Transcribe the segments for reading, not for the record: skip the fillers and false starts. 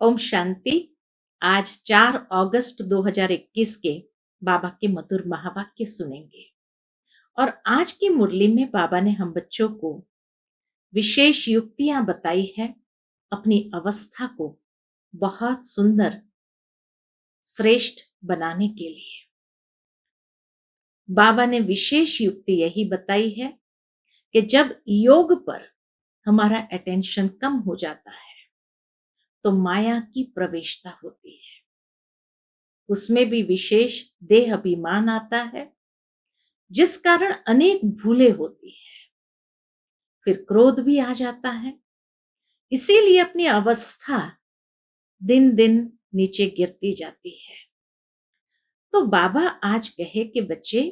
ओम शांति। आज 4 अगस्त 2021 के बाबा के मधुर महावाक्य सुनेंगे। और आज की मुरली में बाबा ने हम बच्चों को विशेष युक्तियां बताई है अपनी अवस्था को बहुत सुंदर श्रेष्ठ बनाने के लिए। बाबा ने विशेष युक्ति यही बताई है कि जब योग पर हमारा अटेंशन कम हो जाता है तो माया की प्रवेशता होती है, उसमें भी विशेष देह अभिमान आता है, जिस कारण अनेक भूलें होती है। फिर क्रोध भी आ जाता है। इसीलिए अपनी अवस्था दिन दिन नीचे गिरती जाती है। तो बाबा आज कहे कि बच्चे,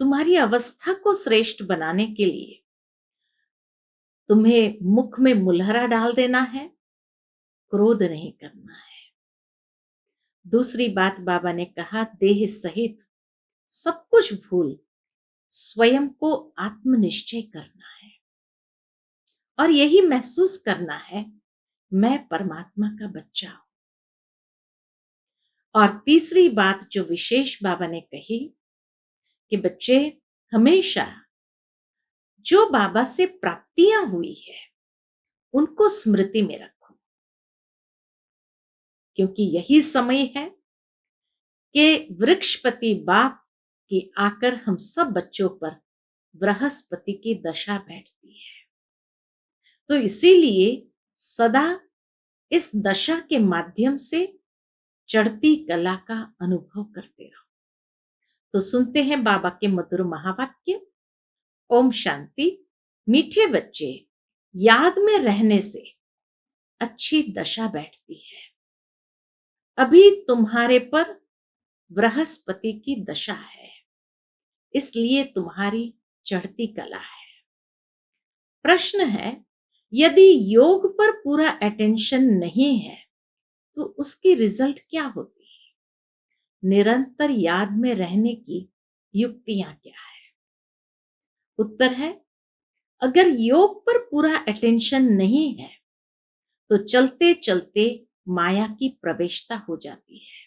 तुम्हारी अवस्था को श्रेष्ठ बनाने के लिए तुम्हें मुख में मुलहरा डाल देना है, क्रोध नहीं करना है। दूसरी बात बाबा ने कहा, देह सहित सब कुछ भूल स्वयं को आत्मनिश्चय करना है और यही महसूस करना है, मैं परमात्मा का बच्चा हूं। और तीसरी बात जो विशेष बाबा ने कही कि बच्चे, हमेशा जो बाबा से प्राप्तियां हुई है उनको स्मृति में रखो, क्योंकि यही समय है कि वृक्षपति बाप की आकर हम सब बच्चों पर बृहस्पति की दशा बैठती है। तो इसीलिए सदा इस दशा के माध्यम से चढ़ती कला का अनुभव करते रहो। तो सुनते हैं बाबा के मधुर महावाक्य। ओम शांति। मीठे बच्चे, याद में रहने से अच्छी दशा बैठती है। अभी तुम्हारे पर बृहस्पति की दशा है, इसलिए तुम्हारी चढ़ती कला है। प्रश्न है, यदि योग पर पूरा अटेंशन नहीं है तो उसकी रिजल्ट क्या होती है? निरंतर याद में रहने की युक्तियां क्या है? उत्तर है, अगर योग पर पूरा अटेंशन नहीं है तो चलते चलते माया की प्रवेशता हो जाती है,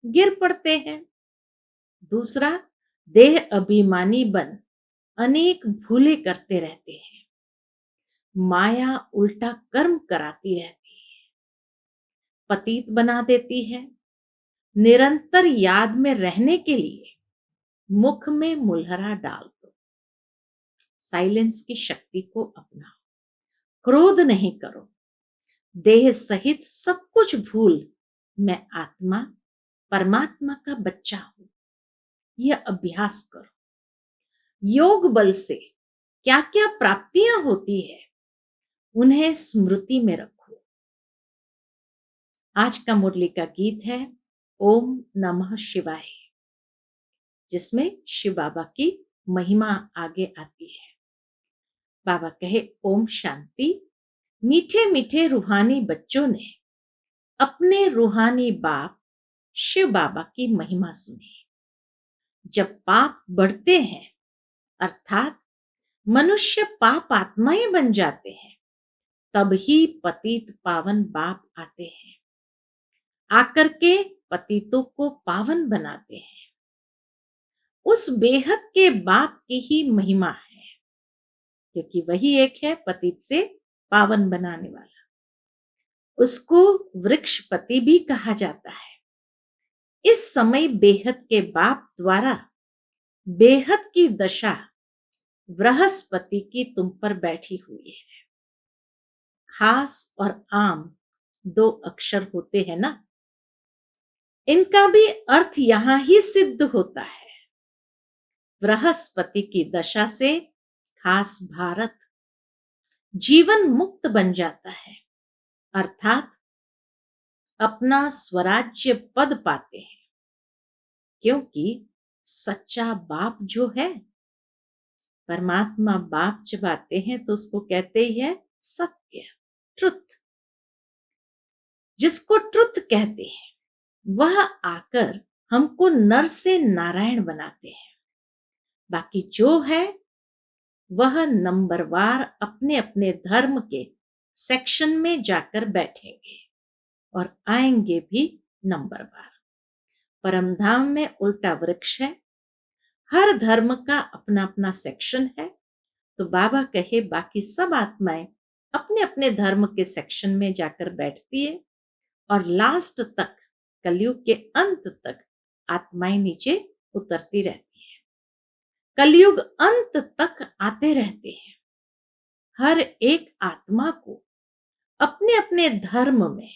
गिर पड़ते हैं। दूसरा, देह अभिमानी बन अनेक भूले करते रहते हैं। माया उल्टा कर्म कराती रहती है, पतित बना देती है। निरंतर याद में रहने के लिए मुख में मुलहरा डाल दो, साइलेंस की शक्ति को अपनाओ, क्रोध नहीं करो, देह सहित सब कुछ भूल मैं आत्मा परमात्मा का बच्चा हूं, यह अभ्यास करो। योग बल से क्या क्या प्राप्तियां होती है उन्हें स्मृति में रखो। आज का मुरली का गीत है ओम नमः शिवाय, जिसमें शिव बाबा की महिमा आगे आती है। बाबा कहे, ओम शांति। मीठे मीठे रूहानी बच्चों ने अपने रूहानी बाप शिव बाबा की महिमा सुनी। जब पाप बढ़ते हैं, अर्थात मनुष्य पाप आत्माएं बन जाते हैं, तब ही पतित पावन बाप आते हैं, आकर के पतितों को पावन बनाते हैं। उस बेहद के बाप की ही महिमा है, क्योंकि वही एक है पतित से पावन बनाने वाला। उसको वृक्षपति भी कहा जाता है। इस समय बेहद के बाप द्वारा बेहद की दशा बृहस्पति की तुम पर बैठी हुई है। खास और आम दो अक्षर होते हैं ना, इनका भी अर्थ यहां ही सिद्ध होता है। बृहस्पति की दशा से खास भारत जीवन मुक्त बन जाता है, अर्थात अपना स्वराज्य पद पाते हैं, क्योंकि सच्चा बाप जो है, परमात्मा बाप जब आते हैं तो उसको कहते ही है सत्य, ट्रुथ। जिसको ट्रुथ कहते हैं वह आकर हमको नर से नारायण बनाते हैं। बाकी जो है वह नंबरवार अपने अपने धर्म के सेक्शन में जाकर बैठेंगे और आएंगे भी नंबरवार। परमधाम में उल्टा वृक्ष है, हर धर्म का अपना अपना सेक्शन है। तो बाबा कहे बाकी सब आत्माएं अपने अपने धर्म के सेक्शन में जाकर बैठती है और लास्ट तक, कलयुग के अंत तक आत्माएं नीचे उतरती रहती है। कलयुग अंत तक आते रहते हैं। हर एक आत्मा को अपने अपने धर्म में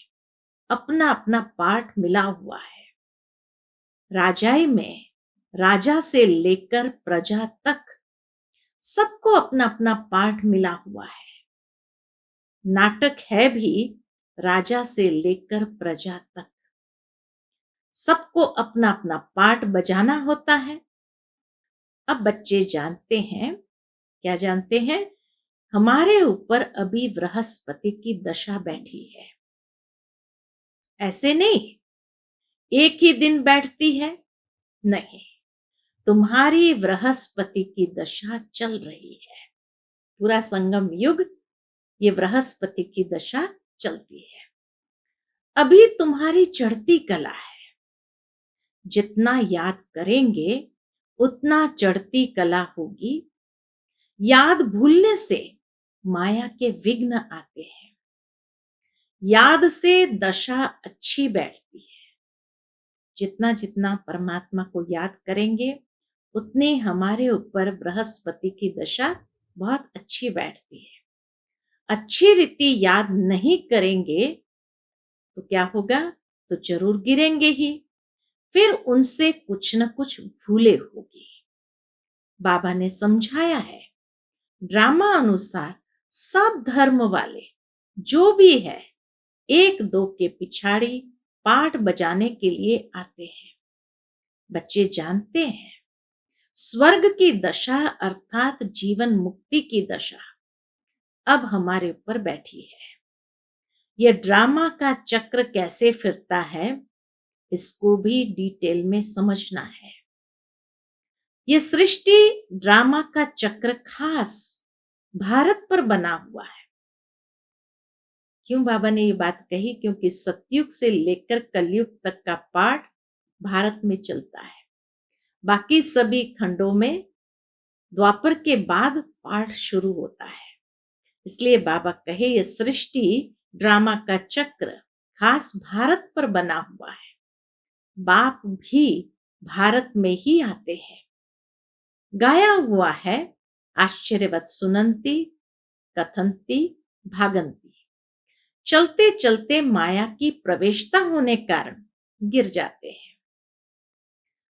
अपना अपना पार्ट मिला हुआ है। राजाई में राजा से लेकर प्रजा तक सबको अपना अपना पार्ट मिला हुआ है। नाटक है भी राजा से लेकर प्रजा तक, सबको अपना अपना पार्ट बजाना होता है। अब बच्चे जानते हैं, क्या जानते हैं? हमारे ऊपर अभी बृहस्पति की दशा बैठी है। ऐसे नहीं एक ही दिन बैठती है, नहीं, तुम्हारी बृहस्पति की दशा चल रही है। पूरा संगम युग ये बृहस्पति की दशा चलती है। अभी तुम्हारी चढ़ती कला है, जितना याद करेंगे उतना चढ़ती कला होगी। याद भूलने से माया के विघ्न आते हैं। याद से दशा अच्छी बैठती है। जितना जितना परमात्मा को याद करेंगे उतनी हमारे ऊपर बृहस्पति की दशा बहुत अच्छी बैठती है। अच्छी रीति याद नहीं करेंगे तो क्या होगा? तो जरूर गिरेंगे ही, फिर उनसे कुछ न कुछ भूले होगी। बाबा ने समझाया है ड्रामा अनुसार सब धर्म वाले जो भी है एक दो के पिछाड़ी पाठ बजाने के लिए आते हैं। बच्चे जानते हैं स्वर्ग की दशा अर्थात जीवन मुक्ति की दशा अब हमारे ऊपर बैठी है। यह ड्रामा का चक्र कैसे फिरता है इसको भी डिटेल में समझना है। यह सृष्टि ड्रामा का चक्र खास भारत पर बना हुआ है। क्यों बाबा ने ये बात कही? क्योंकि सतयुग से लेकर कलयुग तक का पाठ भारत में चलता है। बाकी सभी खंडों में द्वापर के बाद पाठ शुरू होता है। इसलिए बाबा कहे ये सृष्टि ड्रामा का चक्र खास भारत पर बना हुआ है। बाप भी भारत में ही आते हैं। गाया हुआ है आश्चर्यवत सुनंती कथंती भागंती। चलते चलते माया की प्रवेशता होने कारण गिर जाते हैं,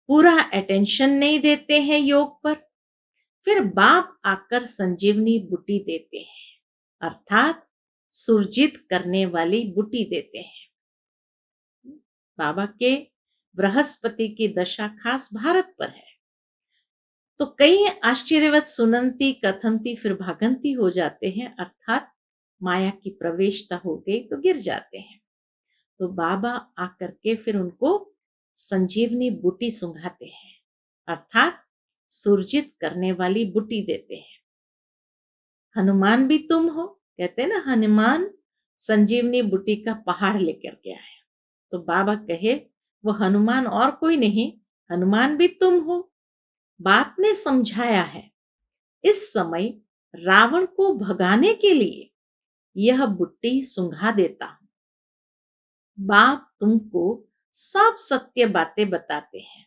पूरा अटेंशन नहीं देते हैं योग पर। फिर बाप आकर संजीवनी बूटी देते हैं अर्थात सुरजित करने वाली बूटी देते हैं। बाबा के बृहस्पति की दशा खास भारत पर है। तो कई आश्चर्यवत सुनंती कथंती फिर भागंती हो जाते हैं अर्थात माया की प्रवेशता हो गई तो गिर जाते हैं। तो बाबा आकर के फिर उनको संजीवनी बूटी सुंघाते हैं अर्थात सुरजित करने वाली बूटी देते हैं। हनुमान भी तुम हो, कहते हैं ना, हनुमान संजीवनी बूटी का पहाड़ लेकर के आया। तो बाबा कहे वो हनुमान और कोई नहीं, हनुमान भी तुम हो। बाप ने समझाया है इस समय रावण को भगाने के लिए यह बुट्टी सुंघा देता हूं। बाप तुमको सब सत्य बातें बताते हैं।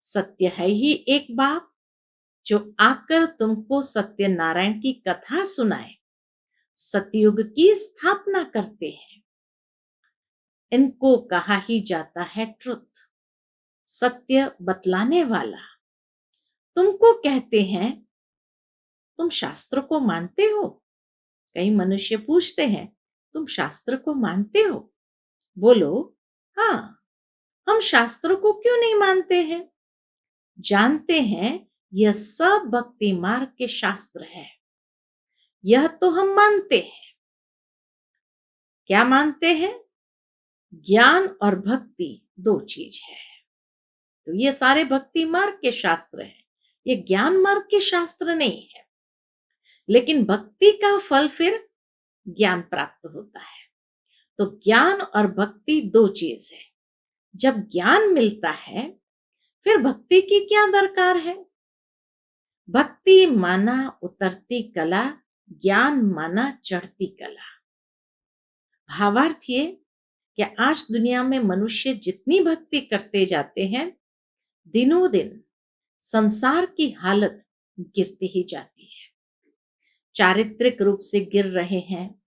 सत्य है ही एक बाप जो आकर तुमको सत्यनारायण की कथा सुनाए, सतयुग की स्थापना करते हैं। इनको कहा ही जाता है ट्रुथ, सत्य बतलाने वाला। तुमको कहते हैं तुम शास्त्र को मानते हो? कई मनुष्य पूछते हैं तुम शास्त्र को मानते हो? बोलो हाँ, हम शास्त्रों को क्यों नहीं मानते हैं? जानते हैं यह सब भक्ति मार्ग के शास्त्र है, यह तो हम मानते हैं। क्या मानते हैं? ज्ञान और भक्ति दो चीज है। तो ये सारे भक्ति मार्ग के शास्त्र हैं, ये ज्ञान मार्ग के शास्त्र नहीं है। लेकिन भक्ति का फल फिर ज्ञान प्राप्त होता है। तो ज्ञान और भक्ति दो चीज है। जब ज्ञान मिलता है, फिर भक्ति की क्या दरकार है? भक्ति माना उतरती कला, ज्ञान माना चढ़ती कला। भावार्थ ये कि आज दुनिया में मनुष्य जितनी भक्ति करते जाते हैं, दिनों दिन संसार की हालत गिरती ही जाती है। चारित्रिक रूप से गिर रहे हैं,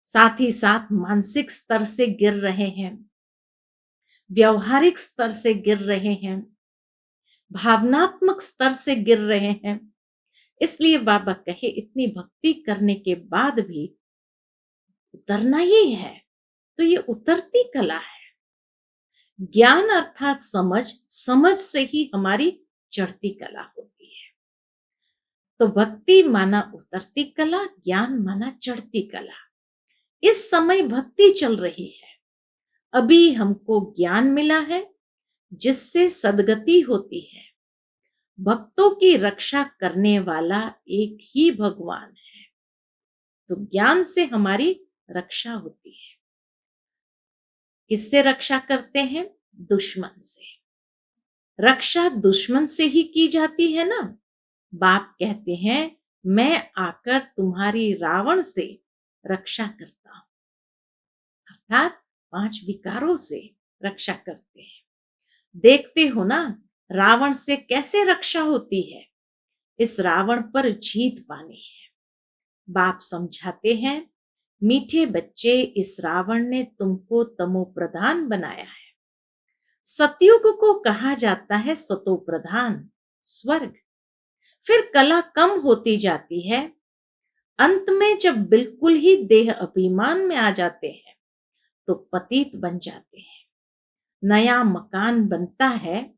साथ ही साथ मानसिक स्तर से गिर रहे हैं, व्यवहारिक स्तर से गिर रहे हैं, भावनात्मक स्तर से गिर रहे हैं। इसलिए बाबा कहे इतनी भक्ति करने के बाद भी उतरना ही है, तो ये उतरती कला है। ज्ञान अर्थात समझ, समझ से ही हमारी चढ़ती कला होती है। तो भक्ति माना उतरती कला, ज्ञान माना चढ़ती कला। इस समय भक्ति चल रही है, अभी हमको ज्ञान मिला है जिससे सद्गति होती है। भक्तों की रक्षा करने वाला एक ही भगवान है, तो ज्ञान से हमारी रक्षा होती है। किससे रक्षा करते हैं? दुश्मन से। रक्षा दुश्मन से ही की जाती है ना। बाप कहते हैं मैं आकर तुम्हारी रावण से रक्षा करता हूं, अर्थात 5 विकारों से रक्षा करते हैं। देखते हो ना रावण से कैसे रक्षा होती है। इस रावण पर जीत पानी है। बाप समझाते हैं मीठे बच्चे, इस रावण ने तुमको तमो प्रधान बनाया है। सतयुग को कहा जाता है सतो प्रधान, स्वर्ग। फिर कला कम होती जाती है। अंत में जब बिल्कुल ही देह अभिमान में आ जाते हैं तो पतित बन जाते हैं। नया मकान बनता है,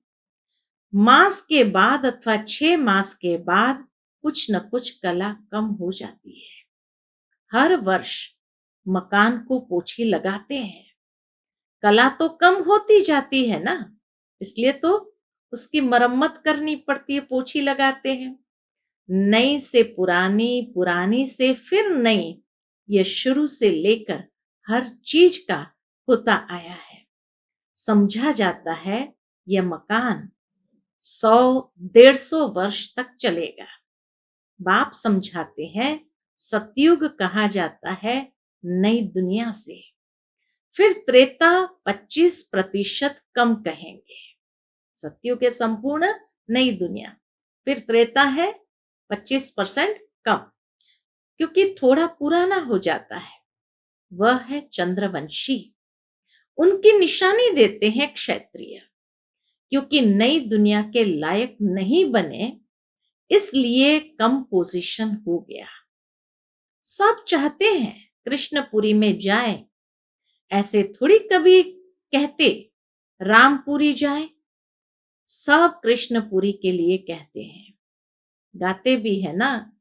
मास के बाद अथवा 6 मास के बाद कुछ न कुछ कला कम हो जाती है। हर वर्ष मकान को पोछी लगाते हैं, कला तो कम होती जाती है ना, इसलिए तो उसकी मरम्मत करनी पड़ती है, पोछी लगाते हैं। नई से पुरानी, पुरानी से फिर नई, ये शुरू से लेकर हर चीज का होता आया है। समझा जाता है यह मकान 100-150 वर्ष तक चलेगा। बाप समझाते हैं सतयुग कहा जाता है नई दुनिया से। फिर त्रेता 25% कम कहेंगे। सतयुग के संपूर्ण नई दुनिया, फिर त्रेता है 25% कम, क्योंकि थोड़ा पुराना हो जाता है। वह है चंद्रवंशी, उनकी निशानी देते हैं क्षत्रिय, क्योंकि नई दुनिया के लायक नहीं बने इसलिए कम पोजीशन हो गया। सब चाहते हैं कृष्णपुरी में जाए, ऐसे थोड़ी कभी कहते रामपुरी जाए। सब कृष्णपुरी के लिए कहते हैं, गाते भी है ना,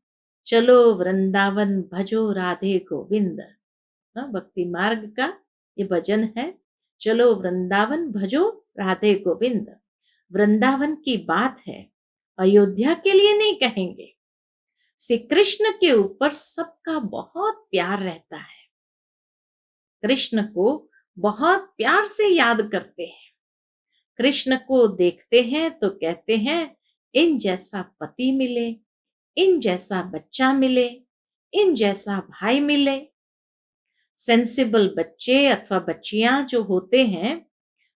चलो वृंदावन भजो राधे गोविंद। भक्ति मार्ग का ये भजन है, चलो वृंदावन भजो राधे गोविंद। वृंदावन की बात है, अयोध्या के लिए नहीं कहेंगे। श्री कृष्ण के ऊपर सबका बहुत प्यार रहता है, कृष्ण को बहुत प्यार से याद करते हैं। कृष्ण को देखते हैं तो कहते हैं इन जैसा पति मिले, इन जैसा बच्चा मिले, इन जैसा भाई मिले। सेंसिबल बच्चे अथवा बच्चियां जो होते हैं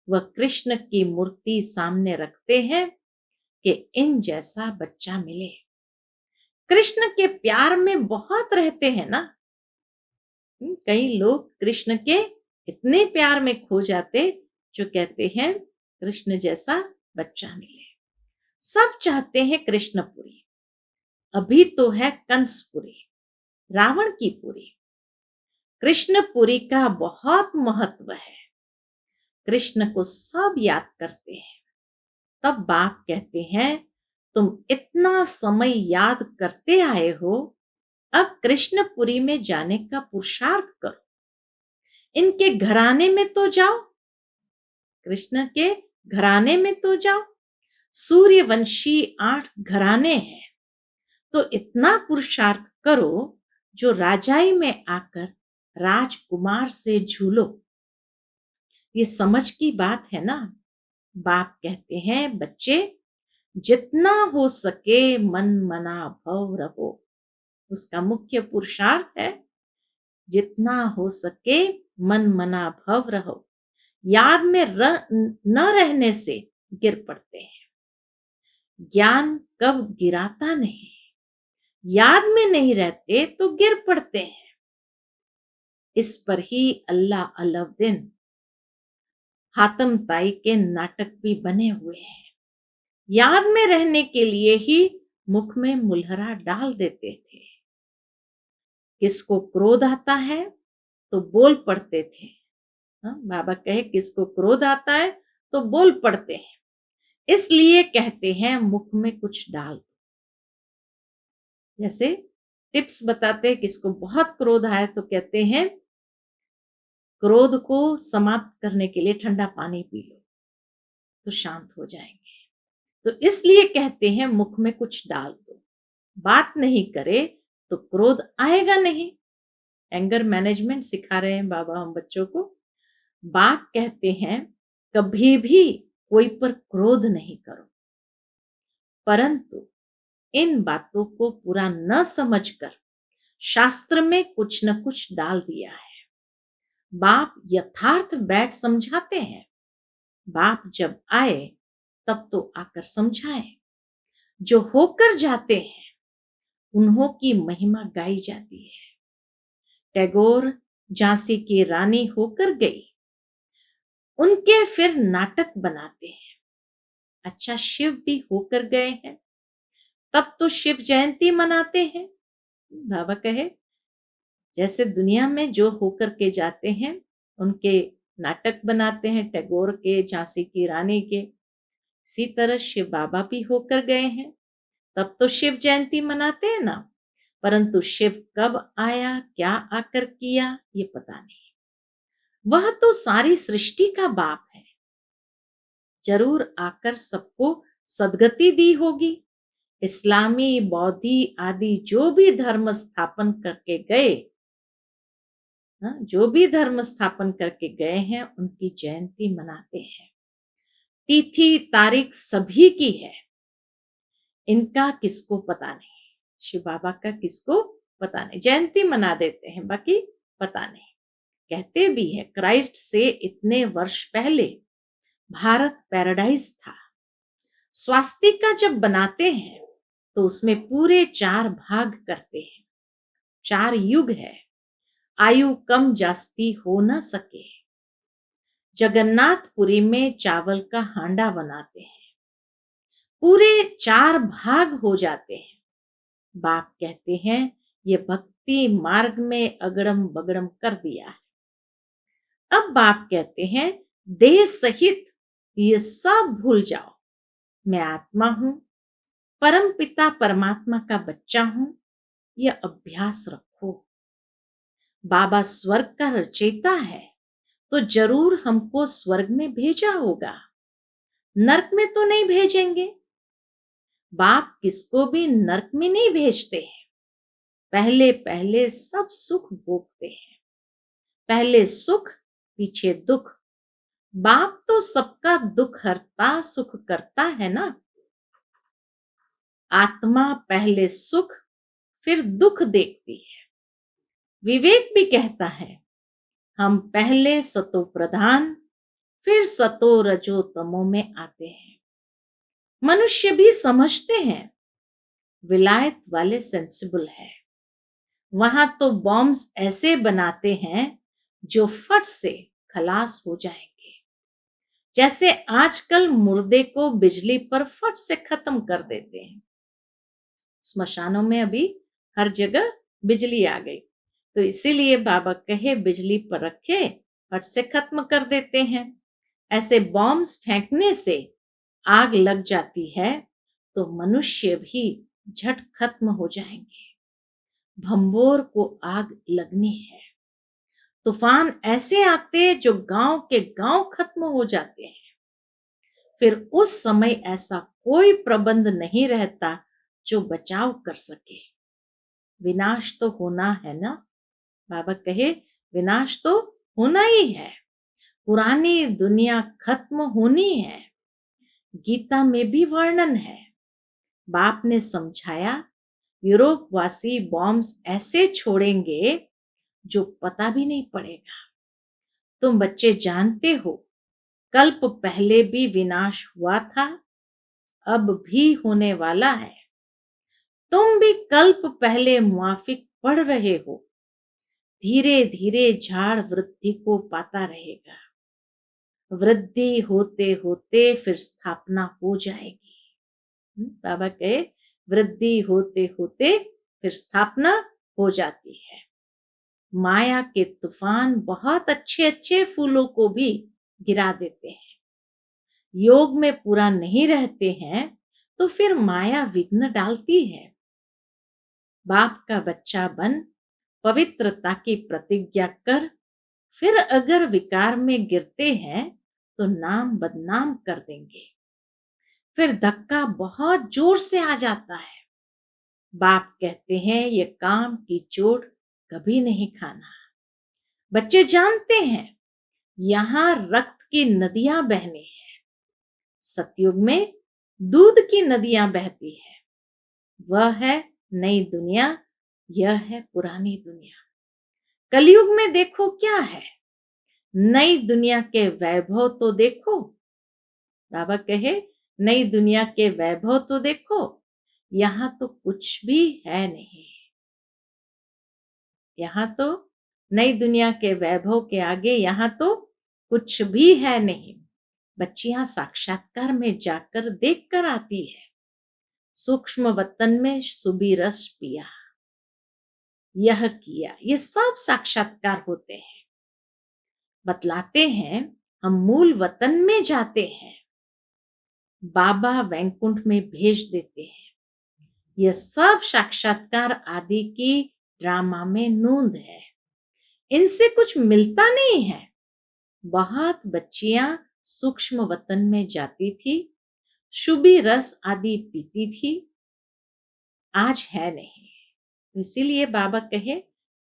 वह कृष्ण की मूर्ति सामने रखते हैं कि इन जैसा बच्चा मिले। कृष्ण के प्यार में बहुत रहते हैं ना। कई लोग कृष्ण के इतने प्यार में खो जाते जो कहते हैं कृष्ण जैसा बच्चा मिले। सब चाहते हैं कृष्णपुरी। अभी तो है कंसपुरी, रावण की पुरी। कृष्णपुरी का बहुत महत्व है, कृष्ण को सब याद करते हैं। तब बाप कहते हैं तुम इतना समय याद करते आए हो, अब कृष्णपुरी में जाने का पुरुषार्थ करो। इनके घराने में तो जाओ, कृष्ण के घराने में तो जाओ। सूर्यवंशी 8 घराने हैं, तो इतना पुरुषार्थ करो जो राजाई में आकर राजकुमार से झूलो। ये समझ की बात है ना। बाप कहते हैं बच्चे, जितना हो सके मन मना भव रहो। उसका मुख्य पुरुषार्थ है, जितना हो सके मन मना भव रहो। याद में न रहने से गिर पड़ते हैं। ज्ञान कब गिराता नहीं, याद में नहीं रहते तो गिर पड़ते हैं। इस पर ही अल्लाह अलाउद्दीन हातम ताई के नाटक भी बने हुए हैं। याद में रहने के लिए ही मुख में मुलहरा डाल देते थे। किसको क्रोध आता है तो बोल पड़ते थे। बाबा कहे किसको क्रोध आता है तो बोल पड़ते हैं, इसलिए कहते हैं मुख में कुछ डाल दो। जैसे टिप्स बताते हैं, किसको बहुत क्रोध आए तो कहते हैं क्रोध को समाप्त करने के लिए ठंडा पानी पी लो तो शांत हो जाएंगे। तो इसलिए कहते हैं मुख में कुछ डाल दो। बात नहीं करे तो क्रोध आएगा नहीं। एंगर मैनेजमेंट सिखा रहे हैं बाबा हम बच्चों को। बाप कहते हैं कभी भी कोई पर क्रोध नहीं करो, परंतु इन बातों को पूरा न समझकर शास्त्र में कुछ न कुछ डाल दिया है। बाप यथार्थ बैठ समझाते हैं। बाप जब आए तब तो आकर समझाए। जो होकर जाते हैं उन्हों की महिमा गाई जाती है। टैगोर झांसी की रानी होकर गई, उनके फिर नाटक बनाते हैं। अच्छा, शिव भी होकर गए हैं, तब तो शिव जयंती मनाते हैं। बाबा कहे जैसे दुनिया में जो होकर के जाते हैं उनके नाटक बनाते हैं, टैगोर के, झांसी की रानी के, इसी तरह शिव बाबा भी होकर गए हैं, तब तो शिव जयंती मनाते हैं ना। परंतु शिव कब आया, क्या आकर किया, ये पता नहीं। वह तो सारी सृष्टि का बाप है, जरूर आकर सबको सदगति दी होगी। इस्लामी, बौद्धि आदि जो भी धर्म स्थापन करके गए, जो भी धर्म स्थापन करके गए हैं उनकी जयंती मनाते हैं। तिथि तारीख सभी की है, इनका किसको पता नहीं। शिव बाबा का किसको पता नहीं, जयंती मना देते हैं, बाकी पता नहीं। कहते भी है क्राइस्ट से इतने वर्ष पहले भारत पैराडाइज था। स्वास्तिका जब बनाते हैं तो उसमें पूरे 4 भाग करते हैं। 4 युग है, आयु कम जास्ती हो न सके। जगन्नाथपुरी में चावल का हांडा बनाते हैं, पूरे 4 भाग हो जाते हैं। बाप कहते हैं ये भक्ति मार्ग में अगड़म बगड़म कर दिया है। अब बाप कहते हैं देह सहित ये सब भूल जाओ। मैं आत्मा हूं, परम पिता परमात्मा का बच्चा हूं, यह अभ्यास रखो। बाबा स्वर्ग का रचयिता है तो जरूर हमको स्वर्ग में भेजा होगा, नरक में तो नहीं भेजेंगे। बाप किसको भी नरक में नहीं भेजते हैं। पहले पहले सब सुख भोगते हैं, पहले सुख पीछे दुख। बाप तो सबका दुख हरता सुख करता है ना। आत्मा पहले सुख फिर दुख देखती है। विवेक भी कहता है हम पहले सतो प्रधान फिर सतो रजो तमो में आते हैं। मनुष्य भी समझते हैं, विलायत वाले सेंसिबल है। वहां तो बॉम्ब्स ऐसे बनाते हैं जो फट से खलास हो जाएंगे। जैसे आजकल मुर्दे को बिजली पर फट से खत्म कर देते हैं। स्मशानों में अभी हर जगह बिजली आ गई, तो इसीलिए बाबा कहे बिजली पर रखे फट से खत्म कर देते हैं। ऐसे बॉम्ब्स फेंकने से आग लग जाती है तो मनुष्य भी झट खत्म हो जाएंगे। भंबोर को आग लगनी है। तूफान ऐसे आते जो गांव के गांव खत्म हो जाते हैं। फिर उस समय ऐसा कोई प्रबंध नहीं रहता जो बचाव कर सके। विनाश तो होना है ना। बाबा कहे विनाश तो होना ही है, पुरानी दुनिया खत्म होनी है। गीता में भी वर्णन है। बाप ने समझाया, यूरोपवासी बॉम्ब्स ऐसे छोड़ेंगे जो पता भी नहीं पड़ेगा। तुम बच्चे जानते हो, कल्प पहले भी विनाश हुआ था, अब भी होने वाला है। तुम भी कल्प पहले मुआफिक पढ़ रहे हो। धीरे धीरे झाड़ वृद्धि को पाता रहेगा। वृद्धि होते होते फिर स्थापना हो जाएगी। बाबा कहे, वृद्धि होते होते फिर स्थापना हो जाती है। माया के तूफान बहुत अच्छे अच्छे फूलों को भी गिरा देते हैं। योग में पूरा नहीं रहते हैं तो फिर माया विघ्न डालती है। बाप का बच्चा बन पवित्रता की प्रतिज्ञा कर, फिर अगर विकार में गिरते हैं तो नाम बदनाम कर देंगे। फिर धक्का बहुत जोर से आ जाता है। बाप कहते हैं, ये काम की चोट कभी नहीं खाना। बच्चे जानते हैं, यहाँ रक्त की नदियां बहनी है। सतयुग में दूध की नदियां बहती है। वह है नई दुनिया, यह है पुरानी दुनिया। कलयुग में देखो क्या है, नई दुनिया के वैभव तो देखो। बाबा कहे, नई दुनिया के वैभव तो देखो, यहाँ तो कुछ भी है नहीं। यहाँ तो नई दुनिया के वैभव के आगे यहाँ तो कुछ भी है नहीं। बच्चियां साक्षात्कार में जाकर देख कर आती है। सूक्ष्म वतन में सुबी रस पिया, यह किया, ये सब साक्षात्कार होते हैं। बतलाते हैं, हम मूल वतन में जाते हैं, बाबा वैकुंठ में भेज देते हैं। यह सब साक्षात्कार आदि की ड्रामा में नूंद है। इनसे कुछ मिलता नहीं है। बहुत बच्चियां सूक्ष्म वतन में जाती थी, शुभी रस आदि पीती थी, आज है नहीं। इसीलिए बाबा कहे,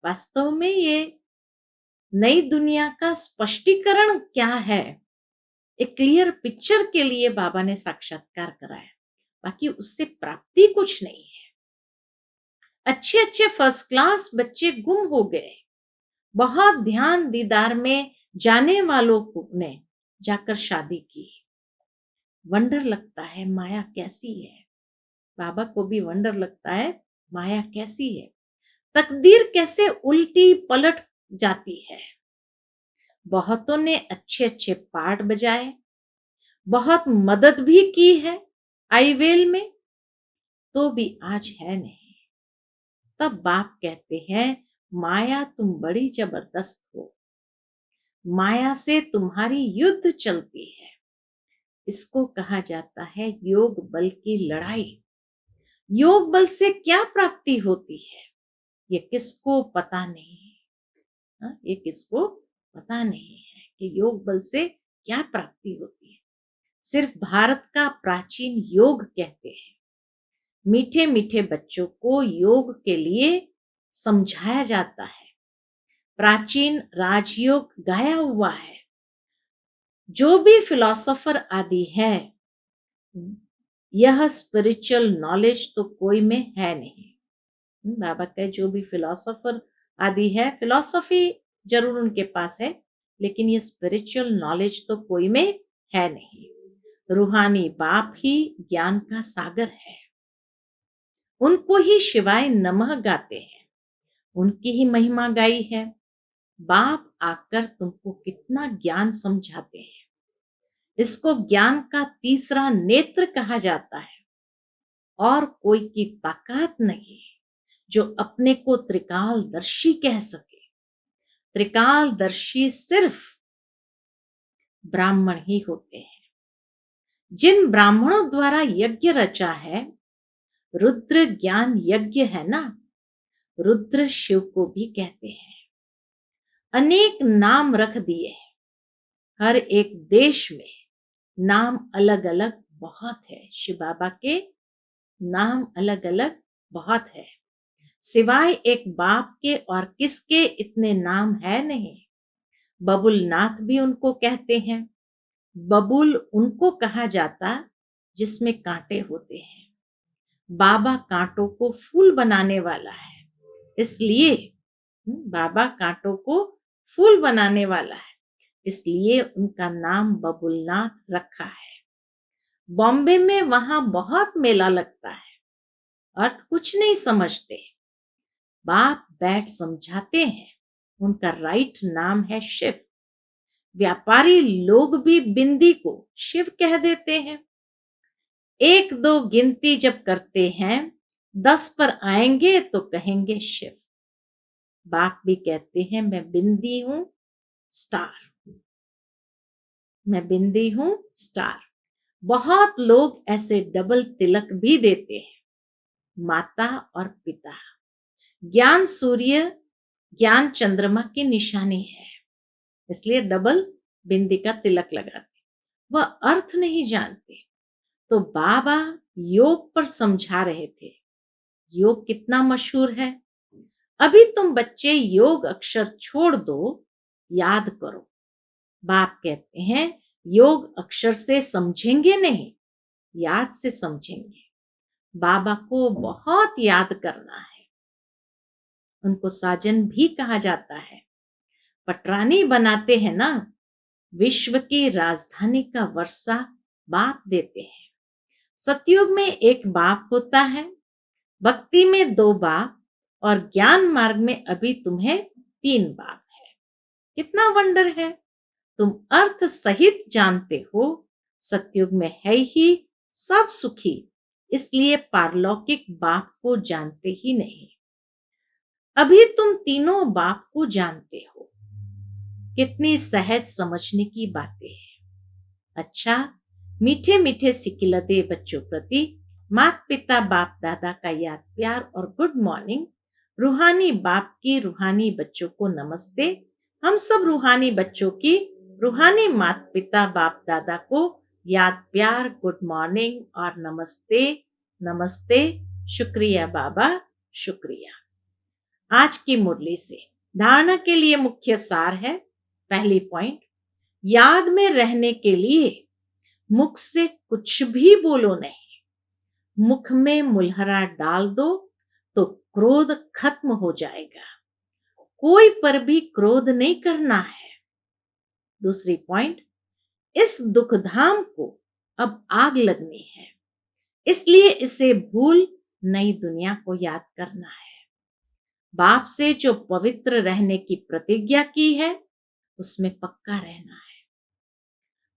वास्तव में ये नई दुनिया का स्पष्टीकरण क्या है, एक क्लियर पिक्चर के लिए बाबा ने साक्षात्कार कराया। बाकी उससे प्राप्ति कुछ नहीं है। अच्छे अच्छे फर्स्ट क्लास बच्चे गुम हो गए। बहुत ध्यान दीदार में जाने वालों ने जाकर शादी की। वंडर लगता है माया कैसी है। बाबा को भी वंडर लगता है माया कैसी है, तकदीर कैसे उल्टी पलट जाती है। बहुतों ने अच्छे अच्छे पार्ट बजाए, बहुत मदद भी की है आईवेल में, तो भी आज है नहीं। तब बाप कहते हैं, माया तुम बड़ी जबरदस्त हो, माया से तुम्हारी युद्ध चलती है। इसको कहा जाता है योग बल की लड़ाई। योग बल से क्या प्राप्ति होती है, ये किसको पता नहीं है। ये किसको पता नहीं है कि योग बल से क्या प्राप्ति होती है। सिर्फ भारत का प्राचीन योग कहते हैं। मीठे मीठे बच्चों को योग के लिए समझाया जाता है। प्राचीन राजयोग गाया हुआ है। जो भी फिलोसोफर आदि है, यह स्पिरिचुअल नॉलेज तो कोई में है नहीं। बाबा कहे, जो भी फिलोसोफर आदि है, फिलोसफी जरूर उनके पास है, लेकिन ये स्पिरिचुअल नॉलेज तो कोई में है नहीं। रूहानी बाप ही ज्ञान का सागर है। उनको ही शिवाय नमः गाते हैं, उनकी ही महिमा गाई है। बाप आकर तुमको कितना ज्ञान समझाते हैं। इसको ज्ञान का तीसरा नेत्र कहा जाता है। और कोई की ताकत नहीं जो अपने को त्रिकालदर्शी कह सके। त्रिकालदर्शी सिर्फ ब्राह्मण ही होते हैं। जिन ब्राह्मणों द्वारा यज्ञ रचा है, रुद्र ज्ञान यज्ञ है ना, रुद्र शिव को भी कहते हैं। अनेक नाम रख दिए हैं। हर एक देश में नाम अलग अलग बहुत है। शिव बाबा के नाम अलग अलग बहुत है। सिवाय एक बाप के और किसके इतने नाम है नहीं। बबुलनाथ भी उनको कहते हैं। बबुल उनको कहा जाता जिसमें कांटे होते हैं। बाबा कांटों को फूल बनाने वाला है, इसलिए बाबा कांटों को फूल बनाने वाला है, इसलिए उनका नाम बबुलनाथ रखा है। बॉम्बे में वहां बहुत मेला लगता है, अर्थ कुछ नहीं समझते। बाप बैठ समझाते हैं। उनका राइट नाम है शिव। व्यापारी लोग भी बिंदी को शिव कह देते हैं। एक दो गिनती जब करते हैं, 10 पर आएंगे तो कहेंगे शिव। बाप भी कहते हैं मैं बिंदी हूं स्टार, मैं बिंदी हूं स्टार। बहुत लोग ऐसे डबल तिलक भी देते हैं। माता और पिता, ज्ञान सूर्य, ज्ञान चंद्रमा की निशानी है, इसलिए डबल बिंदी का तिलक लगाते। वह अर्थ नहीं जानते। तो बाबा योग पर समझा रहे थे। योग कितना मशहूर है। अभी तुम बच्चे योग अक्षर छोड़ दो, याद करो। बाप कहते हैं योग अक्षर से समझेंगे नहीं, याद से समझेंगे। बाबा को बहुत याद करना है। उनको साजन भी कहा जाता है। पटरानी बनाते हैं ना, विश्व की राजधानी का वर्षा बाप देते हैं। सतयुग में एक बाप होता है, भक्ति में 2 बाप, और ज्ञान मार्ग में अभी तुम्हें 3 बाप है। कितना वंडर है। तुम अर्थ सहित जानते हो, सतयुग में है ही सब सुखी, इसलिए पारलौकिक बाप को जानते ही नहीं। अभी तुम तीनों बाप को जानते हो। कितनी सहज समझने की बातें हैं। अच्छा, मीठे मीठे सिकिलते बच्चों प्रति माता पिता बाप दादा का याद प्यार और गुड मॉर्निंग। रूहानी बाप की रूहानी बच्चों को नमस्ते। हम सब रूहानी बच्चों की रूहानी माता पिता बाप दादा को याद प्यार, गुड मॉर्निंग और नमस्ते। नमस्ते। शुक्रिया बाबा, शुक्रिया। आज की मुरली से धारणा के लिए मुख्य सार है। पहली पॉइंट, याद में रहने के लिए मुख से कुछ भी बोलो नहीं। मुख में मुलहरा डाल दो तो क्रोध खत्म हो जाएगा। कोई पर भी क्रोध नहीं करना है। दूसरी पॉइंट, इस दुखधाम को अब आग लगनी है, इसलिए इसे भूल नई दुनिया को याद करना है। बाप से जो पवित्र रहने की प्रतिज्ञा की है, उसमें पक्का रहना है।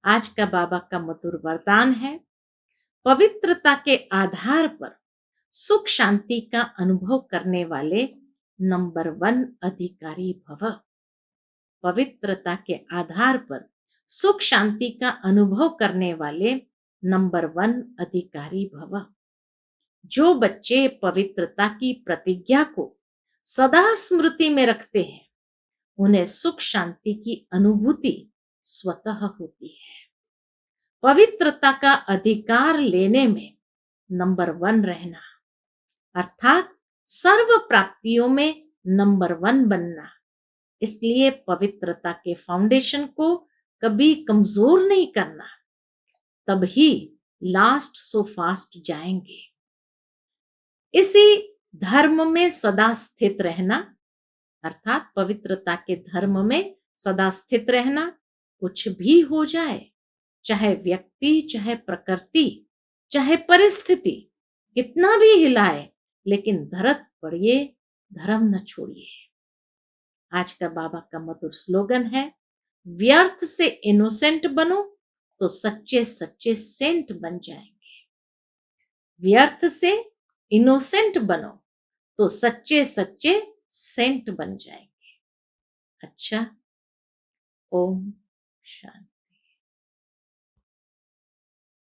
आज का बाबा का मधुर वरदान है, पवित्रता के आधार पर सुख शांति का अनुभव करने वाले नंबर 1 अधिकारी भव। पवित्रता के आधार पर सुख शांति का अनुभव करने वाले नंबर 1 अधिकारी भव। जो बच्चे पवित्रता की प्रतिज्ञा को सदा स्मृति में रखते हैं, उन्हें सुख शांति की अनुभूति स्वतः होती है। पवित्रता का अधिकार लेने में नंबर 1 रहना, अर्थात सर्व प्राप्तियों में नंबर 1 बनना। इसलिए पवित्रता के फाउंडेशन को कभी कमजोर नहीं करना, तभी लास्ट सो फास्ट जाएंगे। इसी धर्म में सदा स्थित रहना, अर्थात पवित्रता के धर्म में सदा स्थित रहना। कुछ भी हो जाए, चाहे व्यक्ति, चाहे प्रकृति, चाहे परिस्थिति कितना भी हिलाए, लेकिन धरत पड़िए, धर्म न छोड़िए। आज का बाबा का मधुर स्लोगन है, व्यर्थ से इनोसेंट बनो तो सच्चे सच्चे सेंट बन जाएंगे। व्यर्थ से इनोसेंट बनो तो सच्चे सच्चे सेंट बन जाएंगे। अच्छा, ओम शांति।